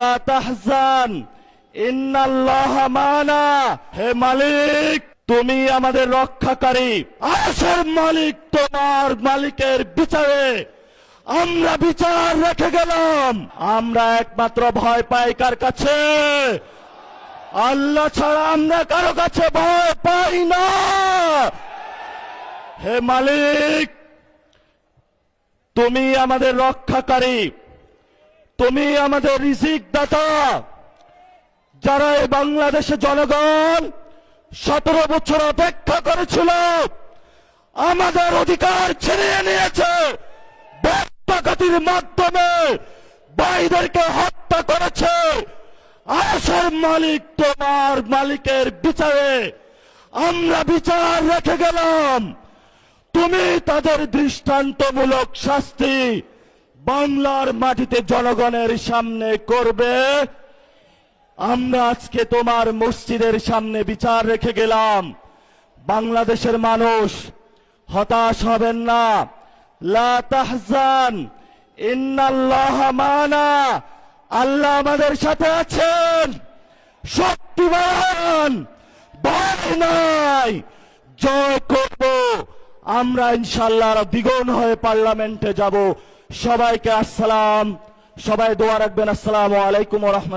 লা তাহজান ইন্নাল্লাহা মানা। হে মালিক, তুমি আমাদের রক্ষাকারী। আরশের মালিক, তোমার মালিকের বিচারে আমরা বিচার রেখে গেলাম। আমরা একমাত্র ভয় পাই কার কাছে? আল্লাহ ছাড়া আমরা কারো কাছে ভয় পাই না। হে মালিক, তুমি আমাদের রক্ষাকারী, তুমি আমাদের রিজিক দাতা। যারা এই বাংলাদেশে জনগণ 17 বছর অপেক্ষা করেছিল, আমাদের অধিকার ছিনিয়ে নিয়েছে, ডাকাতির মাধ্যমে ভাইদেরকে হত্যা করেছে। আরশের মালিক, তোমার মালিকের বিচারে আমরা বিচার রেখে গেলাম। তুমি তাদের দৃষ্টান্তমূলক শাস্তি বাংলার মাটিতে জনগণের সামনে করবে। আমরা আজকে তোমার মসজিদের সামনে বিচার রেখে গেলাম। বাংলাদেশের মানুষ হতাশ হবেন না। লা তাহজান ইন্নাল্লাহা মানা। আল্লাহ আমাদের সাথে আছেন, শক্তিমান, ভয় নাই। জয় করব আমরা ইনশাআল্লাহ। দ্বিগুণ হয়ে পার্লামেন্টে যাব। সবাইকে আসসালাম। সবাই দোয়া রাখবেন। আসসালামু আলাইকুম ওয়া রাহমাতুল্লাহ।